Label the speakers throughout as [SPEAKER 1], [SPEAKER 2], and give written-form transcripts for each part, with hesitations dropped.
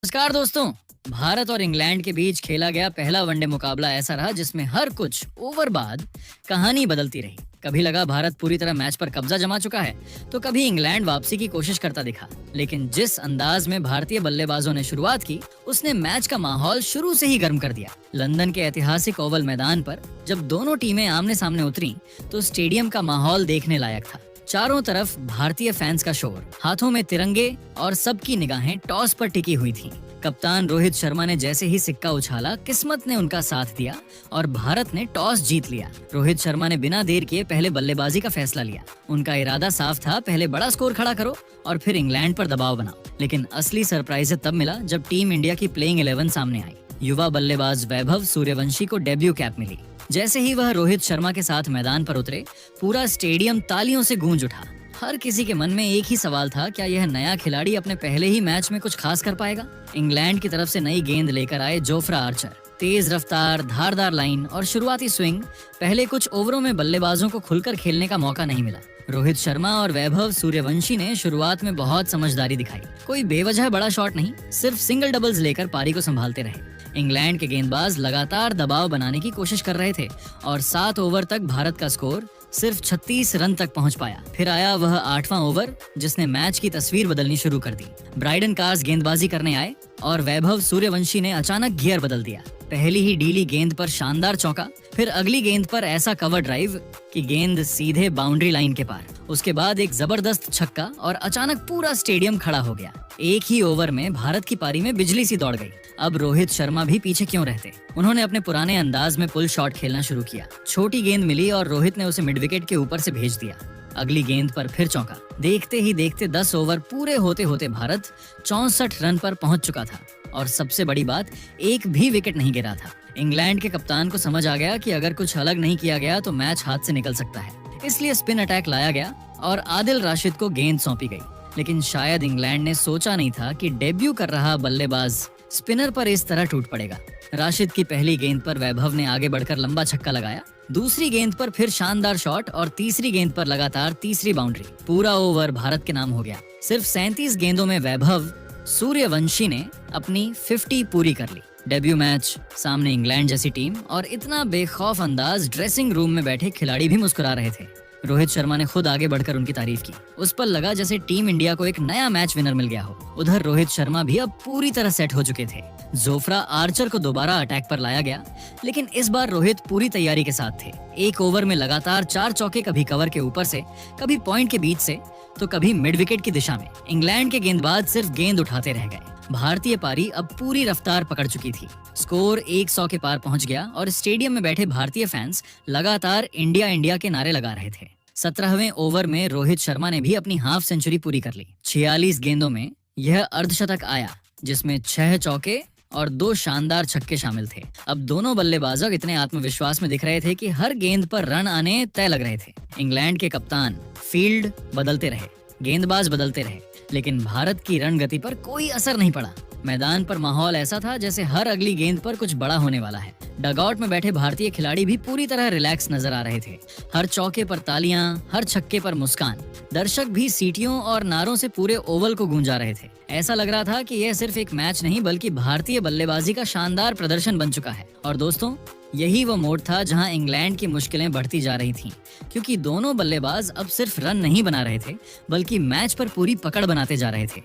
[SPEAKER 1] नमस्कार दोस्तों। भारत और इंग्लैंड के बीच खेला गया पहला वनडे मुकाबला ऐसा रहा जिसमें हर कुछ ओवर बाद कहानी बदलती रही। कभी लगा भारत पूरी तरह मैच पर कब्जा जमा चुका है, तो कभी इंग्लैंड वापसी की कोशिश करता दिखा। लेकिन जिस अंदाज में भारतीय बल्लेबाजों ने शुरुआत की, उसने मैच का माहौल शुरू से ही गर्म कर दिया। लंदन के ऐतिहासिक ओवल मैदान पर जब दोनों टीमें आमने सामने उतरी, तो स्टेडियम का माहौल देखने लायक था। चारों तरफ भारतीय फैंस का शोर, हाथों में तिरंगे और सबकी निगाहें टॉस पर टिकी हुई थीं। कप्तान रोहित शर्मा ने जैसे ही सिक्का उछाला, किस्मत ने उनका साथ दिया और भारत ने टॉस जीत लिया। रोहित शर्मा ने बिना देर किए पहले बल्लेबाजी का फैसला लिया। उनका इरादा साफ था, पहले बड़ा स्कोर खड़ा करो और फिर इंग्लैंड पर दबाव बनाओ। लेकिन असली सरप्राइज तब मिला जब टीम इंडिया की प्लेइंग 11 सामने आई। युवा बल्लेबाज वैभव सूर्यवंशी को डेब्यू कैप मिली। जैसे ही वह रोहित शर्मा के साथ मैदान पर उतरे, पूरा स्टेडियम तालियों से गूंज उठा। हर किसी के मन में एक ही सवाल था, क्या यह नया खिलाड़ी अपने पहले ही मैच में कुछ खास कर पाएगा? इंग्लैंड की तरफ से नई गेंद लेकर आए जोफ्रा आर्चर। तेज रफ्तार, धारदार लाइन और शुरुआती स्विंग। पहले कुछ ओवरों में बल्लेबाजों को खुलकर खेलने का मौका नहीं मिला। रोहित शर्मा और वैभव सूर्यवंशी ने शुरुआत में बहुत समझदारी दिखाई। कोई बेवजह बड़ा शॉट नहीं, सिर्फ सिंगल डबल्स लेकर पारी को संभालते रहे। इंग्लैंड के गेंदबाज लगातार दबाव बनाने की कोशिश कर रहे थे और 7 ओवर तक भारत का स्कोर सिर्फ 36 रन तक पहुंच पाया। फिर आया वह 8वां ओवर, जिसने मैच की तस्वीर बदलनी शुरू कर दी। ब्राइडन कार्स गेंदबाजी करने आए और वैभव सूर्यवंशी ने अचानक गियर बदल दिया। पहली ही डीली गेंद पर शानदार चौका, फिर अगली गेंद पर ऐसा कवर ड्राइव कि गेंद सीधे बाउंड्री लाइन के पार। उसके बाद एक जबरदस्त छक्का और अचानक पूरा स्टेडियम खड़ा हो गया। एक ही ओवर में भारत की पारी में बिजली सी दौड़ गई। अब रोहित शर्मा भी पीछे क्यों रहते? उन्होंने अपने पुराने अंदाज में पुल शॉट खेलना शुरू किया। छोटी गेंद मिली और रोहित ने उसे मिड विकेट के ऊपर से भेज दिया। अगली गेंद पर फिर चौका। देखते ही देखते 10 ओवर पूरे होते होते भारत 64 रन पर पहुंच चुका था और सबसे बड़ी बात, एक भी विकेट नहीं गिरा था। इंग्लैंड के कप्तान को समझ आ गया कि अगर कुछ अलग नहीं किया गया तो मैच हाथ से निकल सकता है। इसलिए स्पिन अटैक लाया गया और आदिल राशिद को गेंद सौंपी गई। लेकिन शायद इंग्लैंड ने सोचा नहीं था कि डेब्यू कर रहा बल्लेबाज स्पिनर पर इस तरह टूट पड़ेगा। राशिद की पहली गेंद पर वैभव ने आगे बढ़कर लंबा छक्का लगाया। दूसरी गेंद पर फिर शानदार शॉट और तीसरी गेंद पर लगातार तीसरी बाउंड्री। पूरा ओवर भारत के नाम हो गया। सिर्फ 37 गेंदों में वैभव सूर्यवंशी ने अपनी 50 पूरी कर ली। डेब्यू मैच, सामने इंग्लैंड जैसी टीम और इतना बेखौफ अंदाज। ड्रेसिंग रूम में बैठे खिलाड़ी भी मुस्कुरा रहे थे। रोहित शर्मा ने खुद आगे बढ़कर उनकी तारीफ की। उस पर लगा जैसे टीम इंडिया को एक नया मैच विनर मिल गया हो। उधर रोहित शर्मा भी अब पूरी तरह सेट हो चुके थे। जोफ्रा आर्चर को दोबारा अटैक पर लाया गया, लेकिन इस बार रोहित पूरी तैयारी के साथ थे। एक ओवर में लगातार 4 चौके, कभी कवर के ऊपर से, कभी पॉइंट के बीच से, तो कभी मिड विकेट की दिशा में। इंग्लैंड के गेंदबाज सिर्फ गेंद उठाते रह गए। भारतीय पारी अब पूरी रफ्तार पकड़ चुकी थी। स्कोर 100 के पार पहुंच गया और स्टेडियम में बैठे भारतीय फैंस लगातार इंडिया इंडिया के नारे लगा रहे थे। 17वें ओवर में रोहित शर्मा ने भी अपनी हाफ सेंचुरी पूरी कर ली। 46 गेंदों में यह अर्धशतक आया, जिसमें 6 चौके और 2 शानदार छक्के शामिल थे। अब दोनों बल्लेबाज इतने आत्मविश्वास में दिख रहे थे कि हर गेंद पर रन आने तय लग रहे थे। इंग्लैंड के कप्तान फील्ड बदलते रहे, गेंदबाज बदलते रहे, लेकिन भारत की रणगति पर कोई असर नहीं पड़ा। मैदान पर माहौल ऐसा था जैसे हर अगली गेंद पर कुछ बड़ा होने वाला है। डगआउट में बैठे भारतीय खिलाड़ी भी पूरी तरह रिलैक्स नजर आ रहे थे। हर चौके पर तालियां, हर छक्के पर मुस्कान। दर्शक भी सीटियों और नारों से पूरे ओवल को गूंजा रहे थे। ऐसा लग रहा था कि यह सिर्फ एक मैच नहीं, बल्कि भारतीय बल्लेबाजी का शानदार प्रदर्शन बन चुका है। और दोस्तों, यही वो मोड़ था जहां इंग्लैंड की मुश्किलें बढ़ती जा रही थीं, क्योंकि दोनों बल्लेबाज अब सिर्फ रन नहीं बना रहे थे, बल्कि मैच पर पूरी पकड़ बनाते जा रहे थे।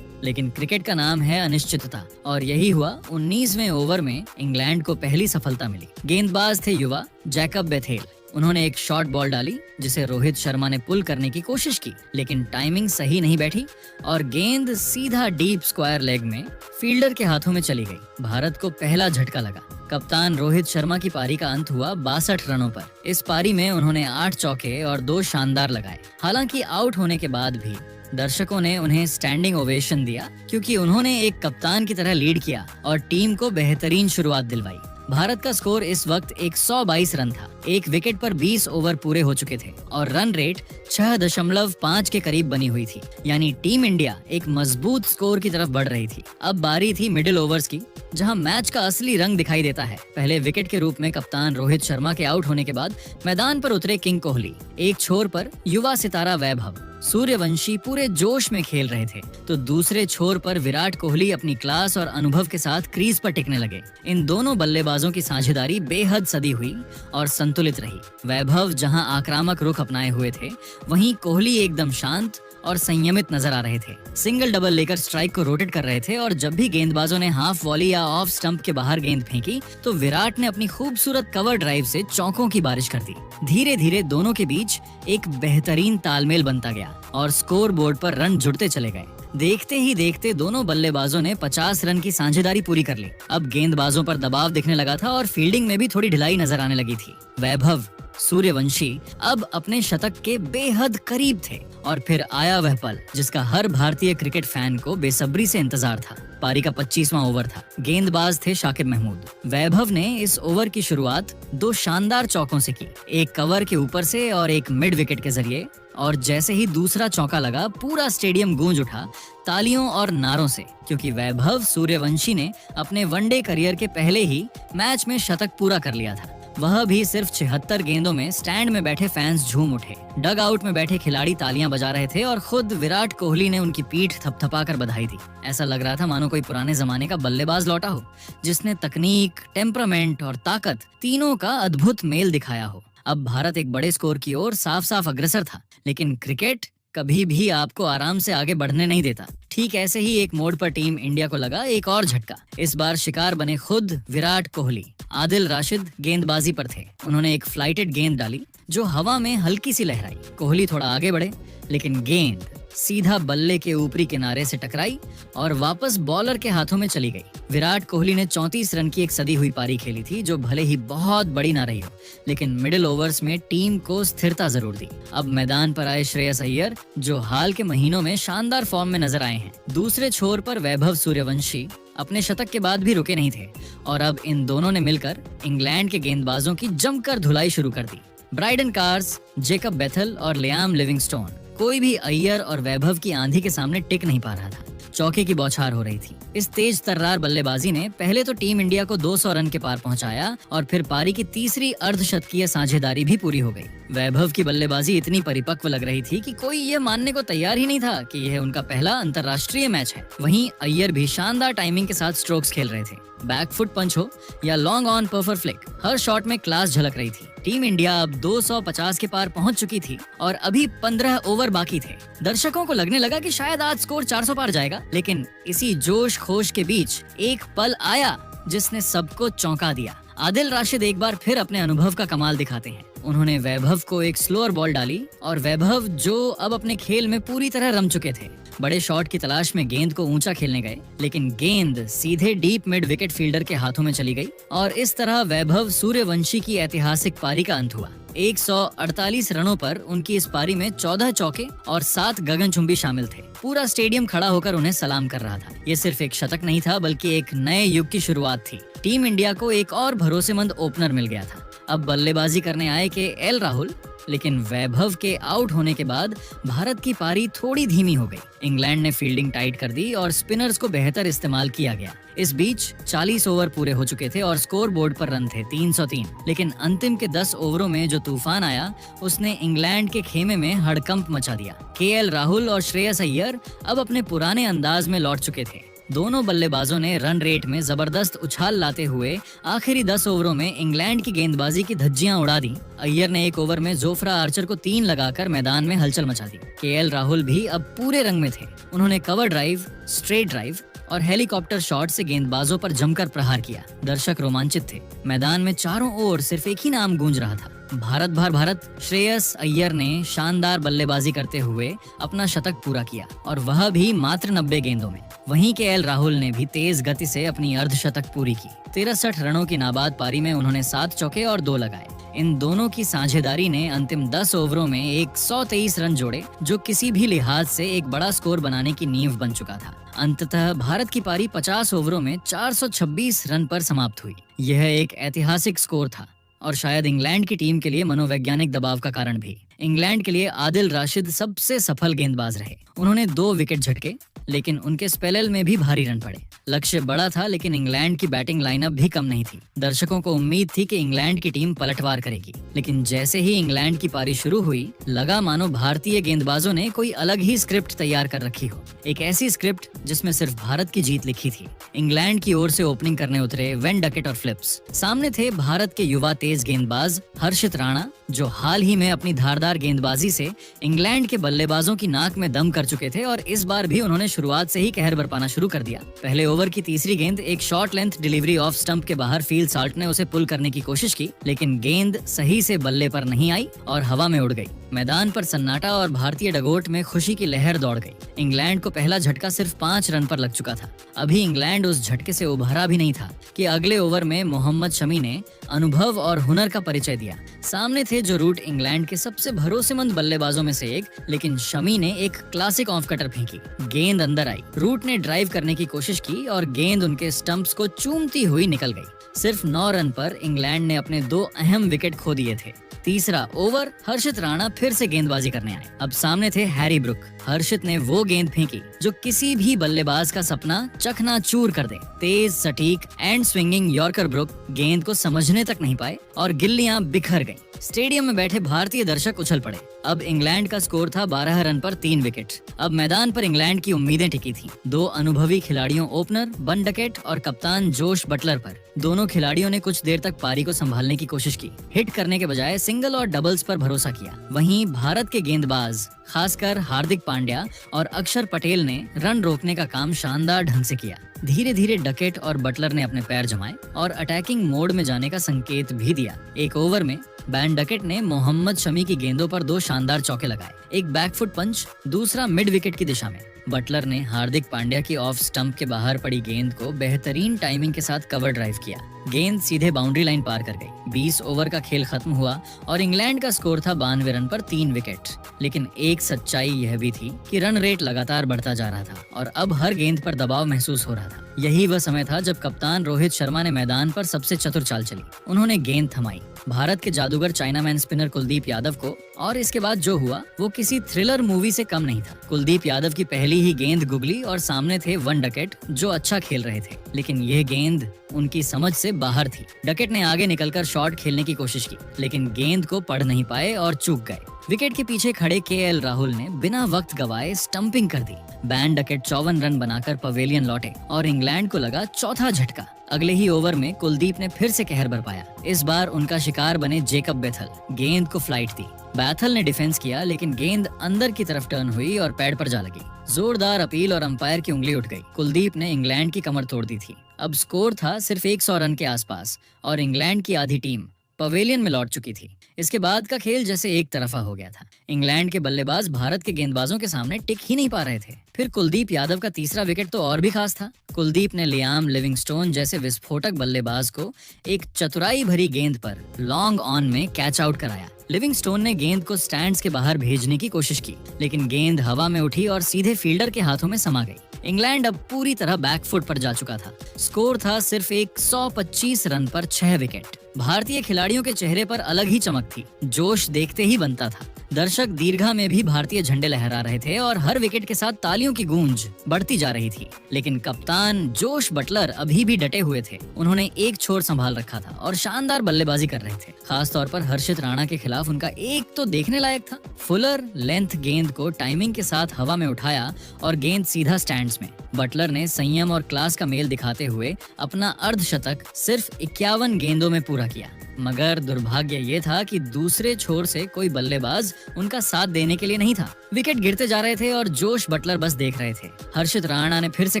[SPEAKER 1] लेकिन क्रिकेट का नाम है अनिश्चितता, और यही हुआ। 19वें ओवर में इंग्लैंड को पहली सफलता मिली। गेंदबाज थे युवा जैकब बेथेल। उन्होंने एक शॉर्ट बॉल डाली जिसे रोहित शर्मा ने पुल करने की कोशिश की, लेकिन टाइमिंग सही नहीं बैठी और गेंद सीधा डीप स्क्वायर लेग में फील्डर के हाथों में चली गई। भारत को पहला झटका लगा। कप्तान रोहित शर्मा की पारी का अंत हुआ 62 रनों पर। इस पारी में उन्होंने 8 चौके और 2 शानदार लगाए। हालांकि आउट होने के बाद भी दर्शकों ने उन्हें स्टैंडिंग ओवेशन दिया, क्योंकि उन्होंने एक कप्तान की तरह लीड किया और टीम को बेहतरीन शुरुआत दिलवाई। भारत का स्कोर इस वक्त 122 रन था। एक विकेट पर 20 ओवर पूरे हो चुके थे और रन रेट 6.5 के करीब बनी हुई थी। यानी टीम इंडिया एक मजबूत स्कोर की तरफ बढ़ रही थी। अब बारी थी मिडिल ओवर्स की, जहां मैच का असली रंग दिखाई देता है। पहले विकेट के रूप में कप्तान रोहित शर्मा के आउट होने के बाद मैदान पर उतरे किंग कोहली। एक छोर पर युवा सितारा वैभव सूर्यवंशी पूरे जोश में खेल रहे थे तो दूसरे छोर पर विराट कोहली अपनी क्लास और अनुभव के साथ क्रीज पर टिकने लगे। इन दोनों बल्लेबाजों की साझेदारी बेहद सदी हुई और संतुलित रही। वैभव जहां आक्रामक रुख अपनाए हुए थे, वहीं कोहली एकदम शांत और संयमित नजर आ रहे थे। सिंगल डबल लेकर स्ट्राइक को रोटेट कर रहे थे और जब भी गेंदबाजों ने हाफ वॉली या ऑफ स्टंप के बाहर गेंद फेंकी तो विराट ने अपनी खूबसूरत कवर ड्राइव से चौकों की बारिश कर दी। धीरे धीरे दोनों के बीच एक बेहतरीन तालमेल बनता गया और स्कोर बोर्ड पर रन जुड़ते चले गए। देखते ही देखते दोनों बल्लेबाजों ने 50 रन की साझेदारी पूरी कर ली। अब गेंदबाजों पर दबाव दिखने लगा था और फील्डिंग में भी थोड़ी ढिलाई नजर आने लगी थी। वैभव सूर्यवंशी अब अपने शतक के बेहद करीब थे और फिर आया वह पल जिसका हर भारतीय क्रिकेट फैन को बेसब्री से इंतजार था। पारी का 25वां ओवर था। गेंदबाज थे शाकिब महमूद। वैभव ने इस ओवर की शुरुआत 2 शानदार चौकों से की, एक कवर के ऊपर से और एक मिड विकेट के जरिए। और जैसे ही दूसरा चौका लगा पूरा स्टेडियम गूंज उठा तालियों और नारों से, क्योंकि वैभव सूर्यवंशी ने अपने वनडे करियर के पहले ही मैच में शतक पूरा कर लिया था, वह भी सिर्फ 76 गेंदों में। स्टैंड में बैठे फैंस झूम उठे, डग आउट में बैठे खिलाड़ी तालियां बजा रहे थे और खुद विराट कोहली ने उनकी पीठ थपथपाकर बधाई दी। ऐसा लग रहा था मानो कोई पुराने जमाने का बल्लेबाज लौटा हो जिसने तकनीक, टेम्परामेंट और ताकत तीनों का अद्भुत मेल दिखाया हो। अब भारत एक बड़े स्कोर की ओर साफ साफ अग्रसर था, लेकिन क्रिकेट कभी भी आपको आराम से आगे बढ़ने नहीं देता। ठीक ऐसे ही एक मोड़ पर टीम इंडिया को लगा एक और झटका। इस बार शिकार बने खुद विराट कोहली। आदिल राशिद गेंदबाजी पर थे। उन्होंने एक फ्लाइटेड गेंद डाली जो हवा में हल्की सी लहराई। कोहली थोड़ा आगे बढ़े, लेकिन गेंद सीधा बल्ले के ऊपरी किनारे से टकराई और वापस बॉलर के हाथों में चली गई। विराट कोहली ने 34 रन की एक सदी हुई पारी खेली थी, जो भले ही बहुत बड़ी ना रही हो, लेकिन मिडिल ओवर्स में टीम को स्थिरता जरूर दी। अब मैदान पर आए श्रेयस अय्यर, जो हाल के महीनों में शानदार फॉर्म में नजर आए हैं। दूसरे छोर पर वैभव सूर्यवंशी अपने शतक के बाद भी रुके नहीं थे और अब इन दोनों ने मिलकर इंग्लैंड के गेंदबाजों की जमकर धुलाई शुरू कर दी। ब्राइडन कार्स, जेकब बेथल और लियाम लिविंगस्टोन, कोई भी अय्यर और वैभव की आंधी के सामने टिक नहीं पा रहा था। चौके की बौछार हो रही थी। इस तेज तर्रार बल्लेबाजी ने पहले तो टीम इंडिया को 200 रन के पार पहुंचाया और फिर पारी की तीसरी अर्धशतकीय साझेदारी भी पूरी हो गई। वैभव की बल्लेबाजी इतनी परिपक्व लग रही थी कि कोई ये मानने को तैयार ही नहीं था कि यह उनका पहला अंतर्राष्ट्रीय मैच है। वहीं अय्यर भी शानदार टाइमिंग के साथ स्ट्रोक्स खेल रहे थे। बैक फुट पंच हो या लॉन्ग ऑन परफर फ्लिक, हर शॉट में क्लास झलक रही थी। टीम इंडिया अब 250 के पार पहुंच चुकी थी और अभी 15 ओवर बाकी थे। दर्शकों को लगने लगा कि शायद आज स्कोर 400 पार जाएगा, लेकिन इसी जोश खोश के बीच एक पल आया जिसने सबको चौंका दिया। आदिल राशिद एक बार फिर अपने अनुभव का कमाल दिखाते हैं। उन्होंने वैभव को एक स्लोअर बॉल डाली और वैभव, जो अब अपने खेल में पूरी तरह रम चुके थे, बड़े शॉट की तलाश में गेंद को ऊंचा खेलने गए, लेकिन गेंद सीधे डीप मिड विकेट फील्डर के हाथों में चली गई और इस तरह वैभव सूर्यवंशी की ऐतिहासिक पारी का अंत हुआ। 148 रनों पर उनकी इस पारी में 14 चौके और 7 गगनचुंबी शामिल थे। पूरा स्टेडियम खड़ा होकर उन्हें सलाम कर रहा था। ये सिर्फ एक शतक नहीं था, बल्कि एक नए युग की शुरुआत थी। टीम इंडिया को एक और भरोसेमंद ओपनर मिल गया था। अब बल्लेबाजी करने आए केएल राहुल, लेकिन वैभव के आउट होने के बाद भारत की पारी थोड़ी धीमी हो गई। इंग्लैंड ने फील्डिंग टाइट कर दी और स्पिनर्स को बेहतर इस्तेमाल किया गया। इस बीच 40 ओवर पूरे हो चुके थे और स्कोर बोर्ड पर रन थे 303। लेकिन अंतिम के 10 ओवरों में जो तूफान आया, उसने इंग्लैंड के खेमे में हड़कंप मचा दिया। केएल राहुल और श्रेयस अय्यर अब अपने पुराने अंदाज में लौट चुके थे। दोनों बल्लेबाजों ने रन रेट में जबरदस्त उछाल लाते हुए आखिरी 10 ओवरों में इंग्लैंड की गेंदबाजी की धज्जियां उड़ा दी। अय्यर ने एक ओवर में जोफ्रा आर्चर को 3 लगाकर मैदान में हलचल मचा दी। केएल राहुल भी अब पूरे रंग में थे। उन्होंने कवर ड्राइव, स्ट्रेट ड्राइव और हेलीकॉप्टर शॉट से गेंदबाजों पर जमकर प्रहार किया। दर्शक रोमांचित थे। मैदान में चारों ओर सिर्फ एक ही नाम गूंज रहा था, भारत भार भारत। श्रेयस अय्यर ने शानदार बल्लेबाजी करते हुए अपना शतक पूरा किया और वह भी मात्र 90 गेंदों में। वहीं केएल राहुल ने भी तेज गति से अपनी अर्धशतक पूरी की। 63 रनों की नाबाद पारी में उन्होंने 7 चौके और 2 लगाए। इन दोनों की साझेदारी ने अंतिम 10 ओवरों में 123 रन जोड़े, जो किसी भी लिहाज से एक बड़ा स्कोर बनाने की नींव बन चुका था। अंततः भारत की पारी 50 ओवरों में 426 रन पर समाप्त हुई। यह एक ऐतिहासिक स्कोर था और शायद इंग्लैंड की टीम के लिए मनोवैज्ञानिक दबाव का कारण भी। इंग्लैंड के लिए आदिल राशिद सबसे सफल गेंदबाज रहे। उन्होंने 2 विकेट झटके, लेकिन उनके स्पेल में भी भारी रन पड़े। लक्ष्य बड़ा था, लेकिन इंग्लैंड की बैटिंग लाइनअप भी कम नहीं थी। दर्शकों को उम्मीद थी कि इंग्लैंड की टीम पलटवार करेगी, लेकिन जैसे ही इंग्लैंड की पारी शुरू हुई, लगा मानो भारतीय गेंदबाजों ने कोई अलग ही स्क्रिप्ट तैयार कर रखी हो। एक ऐसी स्क्रिप्ट जिसमें सिर्फ भारत की जीत लिखी थी। इंग्लैंड की ओर से ओपनिंग करने उतरे वेन डकेट और फिलिप्स। सामने थे भारत के युवा तेज गेंदबाज हर्षित राणा, जो हाल ही में अपनी धारदार गेंदबाजी से इंग्लैंड के बल्लेबाजों की नाक में दम कर चुके थे, और इस बार भी उन्होंने शुरुआत से ही कहर बरपाना शुरू कर दिया। पहले ओवर की तीसरी गेंद एक short length delivery off stump के बाहर फील्ड साल्ट ने उसे पुल करने की कोशिश की, लेकिन गेंद सही से बल्ले पर नहीं आई और हवा में उड़ गई। मैदान पर सन्नाटा और भारतीय डगोट में खुशी की लहर दौड़ गई। इंग्लैंड को पहला झटका सिर्फ 5 रन पर लग चुका था। अभी इंग्लैंड उस झटके से उभरा भी नहीं था कि अगले ओवर में मोहम्मद शमी ने अनुभव और हुनर का परिचय दिया। सामने थे जो रूट इंग्लैंड के सबसे भरोसेमंद बल्लेबाजों में से एक, लेकिन शमी ने एक क्लासिक ऑफ कटर फेंकी। गेंद अंदर आई, रूट ने ड्राइव करने की कोशिश की और गेंद उनके स्टंप्स को चूमती हुई निकल गई। सिर्फ 9 रन पर इंग्लैंड ने अपने 2 अहम विकेट खो दिए थे। तीसरा ओवर हर्षित राणा फिर से गेंदबाजी करने आए। अब सामने थे हैरी ब्रुक। हर्षित ने वो गेंद फेंकी जो किसी भी बल्लेबाज का सपना चकनाचूर कर दे। तेज, सटीक एंड स्विंगिंग यॉर्कर ब्रुक गेंद को समझने तक नहीं पाए और गिल्लियां बिखर गईं। स्टेडियम में बैठे भारतीय दर्शक उछल पड़े। अब इंग्लैंड का स्कोर था 12 रन पर 3 विकेट। अब मैदान पर इंग्लैंड की उम्मीदें टिकी थीं। 2 अनुभवी खिलाड़ियों ओपनर वन डकेट और कप्तान जोश बटलर पर। दोनों खिलाड़ियों ने कुछ देर तक पारी को संभालने की कोशिश की, हिट करने के बजाय सिंगल और डबल्स पर भरोसा किया। वहीं भारत के गेंदबाज खासकर हार्दिक पांड्या और अक्षर पटेल ने रन रोकने का काम शानदार ढंग से किया। धीरे धीरे डकेट और बटलर ने अपने पैर जमाए और अटैकिंग मोड में जाने का संकेत भी दिया। एक ओवर में बैन डकेट ने मोहम्मद शमी की गेंदों पर 2 शानदार चौके लगाए, एक बैकफुट पंच, दूसरा मिड विकेट की दिशा में। बटलर ने हार्दिक पांड्या की ऑफ स्टंप के बाहर पड़ी गेंद को बेहतरीन टाइमिंग के साथ कवर ड्राइव किया। गेंद सीधे बाउंड्री लाइन पार कर गई। 20 ओवर का खेल खत्म हुआ और इंग्लैंड का स्कोर था 92 रन पर 3 विकेट। लेकिन एक सच्चाई यह भी थी कि रन रेट लगातार बढ़ता जा रहा था और अब हर गेंद पर दबाव महसूस हो रहा था। यही वह समय था जब कप्तान रोहित शर्मा ने मैदान पर सबसे चतुर चाल चली। उन्होंने गेंद थमाई भारत के जादूगर चाइनामैन स्पिनर कुलदीप यादव को, और इसके बाद जो हुआ वो किसी थ्रिलर मूवी से कम नहीं था। कुलदीप यादव की पहली ही गेंद गुगली और सामने थे वन डकेट जो अच्छा खेल रहे थे, लेकिन यह गेंद उनकी समझ से बाहर थी। डकेट ने आगे निकलकर शॉट खेलने की कोशिश की, लेकिन गेंद को पढ़ नहीं पाए और चूक गए। विकेट के पीछे खड़े केएल राहुल ने बिना वक्त गवाए स्टंपिंग कर दी। बैन डकेट 54 रन बनाकर पवेलियन लौटे और इंग्लैंड को लगा चौथा झटका। अगले ही ओवर में कुलदीप ने फिर से कहर बरपाया। इस बार उनका शिकार बने जेकब बेथल। गेंद को फ्लाइट दी। बैथल ने डिफेंस किया, लेकिन गेंद अंदर की तरफ टर्न हुई और पैड पर जा लगी। जोरदार अपील और अंपायर की उंगली उठ गई। कुलदीप ने इंग्लैंड की कमर तोड़ दी थी। अब स्कोर था सिर्फ 100 रन के आसपास और इंग्लैंड की आधी टीम पवेलियन में लौट चुकी थी। इसके बाद का खेल जैसे एक तरफा हो गया था। इंग्लैंड के बल्लेबाज भारत के गेंदबाजों के सामने टिक ही नहीं पा रहे थे। फिर कुलदीप यादव का तीसरा विकेट तो और भी खास था। कुलदीप ने लियाम लिविंगस्टोन जैसे विस्फोटक बल्लेबाज को एक चतुराई भरी गेंद पर लॉन्ग ऑन में कैच आउट कराया। लिविंगस्टोन ने गेंद को स्टैंड्स के बाहर भेजने की कोशिश की, लेकिन गेंद हवा में उठी और सीधे फील्डर के हाथों में समा गई। इंग्लैंड अब पूरी तरह बैकफुट पर जा चुका था। स्कोर था सिर्फ 125 रन पर 6 विकेट। भारतीय खिलाड़ियों के चेहरे पर अलग ही चमक थी। जोश देखते ही बनता था। दर्शक दीर्घा में भी भारतीय झंडे लहरा रहे थे और हर विकेट के साथ तालियों की गूंज बढ़ती जा रही थी। लेकिन कप्तान जोश बटलर अभी भी डटे हुए थे। उन्होंने एक छोर संभाल रखा था और शानदार बल्लेबाजी कर रहे थे। खास तौर पर हर्षित राणा के खिलाफ उनका एक तो देखने लायक था। फुलर लेंथ गेंद को टाइमिंग के साथ हवा में उठाया और गेंद सीधा स्टैंड्स में। बटलर ने संयम और क्लास का मेल दिखाते हुए अपना अर्धशतक सिर्फ 51 गेंदों में पूरा किया। मगर दुर्भाग्य ये था कि दूसरे छोर से कोई बल्लेबाज उनका साथ देने के लिए नहीं था। विकेट गिरते जा रहे थे और जोश बटलर बस देख रहे थे। हर्षित राणा ने फिर से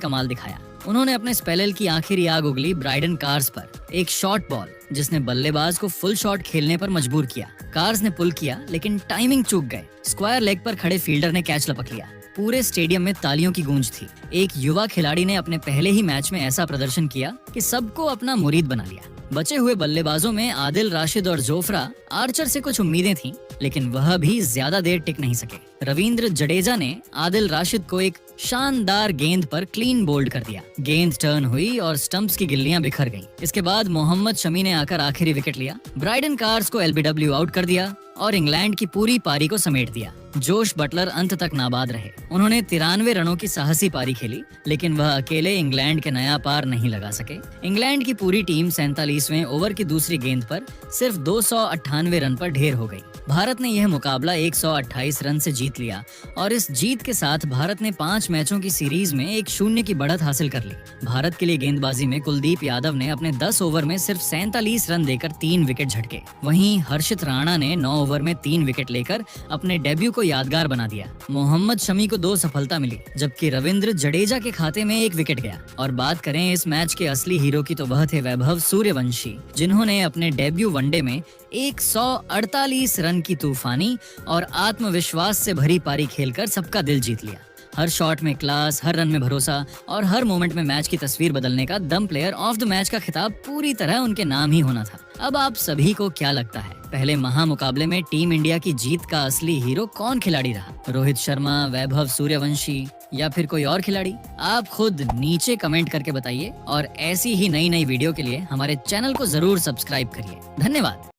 [SPEAKER 1] कमाल दिखाया। उन्होंने अपने स्पेल की आखिरी आग उगली ब्राइडन कार्स पर। एक शॉर्ट बॉल जिसने बल्लेबाज को फुल शॉट खेलने पर मजबूर किया। कार्स ने पुल किया, लेकिन टाइमिंग चूक गए। स्क्वायर लेग पर खड़े फील्डर ने कैच लपक लिया। पूरे स्टेडियम में तालियों की गूंज थी। एक युवा खिलाड़ी ने अपने पहले ही मैच में ऐसा प्रदर्शन किया कि सबको अपना मुरीद बना लिया। बचे हुए बल्लेबाजों में आदिल राशिद और जोफ्रा आर्चर से कुछ उम्मीदें थीं, लेकिन वह भी ज्यादा देर टिक नहीं सके। रविंद्र जडेजा ने आदिल राशिद को एक शानदार गेंद पर क्लीन बोल्ड कर दिया। गेंद टर्न हुई और स्टंप्स की गिल्लियां बिखर गईं। इसके बाद मोहम्मद शमी ने आकर आखिरी विकेट लिया। ब्राइडन कार्स को एलबीडब्ल्यू आउट कर दिया और इंग्लैंड की पूरी पारी को समेट दिया। जोश बटलर अंत तक नाबाद रहे। उन्होंने 93 रनों की साहसी पारी खेली, लेकिन वह अकेले इंग्लैंड के नया पार नहीं लगा सके। इंग्लैंड की पूरी टीम 47वें ओवर की दूसरी गेंद पर सिर्फ 298 रन पर ढेर हो गई। भारत ने यह मुकाबला 128 रन से जीत लिया और इस जीत के साथ भारत ने 5 मैचों की सीरीज में 1-0 की बढ़त हासिल कर ली। भारत के लिए गेंदबाजी में कुलदीप यादव ने अपने 10 ओवर में सिर्फ 47 रन देकर 3 विकेट झटके। वहीं हर्षित राणा ने 9 ओवर में 3 विकेट लेकर अपने डेब्यू को यादगार बना दिया। मोहम्मद शमी को 2 सफलता मिली, जबकि रविंद्र जडेजा के खाते में 1 विकेट गया। और बात करें इस मैच के असली हीरो की तो वह थे वैभव सूर्यवंशी, जिन्होंने अपने डेब्यू वनडे में 148 रन की तूफानी और आत्मविश्वास से भरी पारी खेलकर सबका दिल जीत लिया। हर शॉट में क्लास, हर रन में भरोसा और हर मोमेंट में मैच की तस्वीर बदलने का दम प्लेयर ऑफ द मैच का खिताब पूरी तरह उनके नाम ही होना था। अब आप सभी को क्या लगता है, पहले महामुकाबले में टीम इंडिया की जीत का असली हीरो कौन खिलाड़ी रहा? रोहित शर्मा, वैभव सूर्यवंशी या फिर कोई और खिलाड़ी? आप खुद नीचे कमेंट करके बताइए और ऐसी ही नई वीडियो के लिए हमारे चैनल को जरूर सब्सक्राइब करिए। धन्यवाद।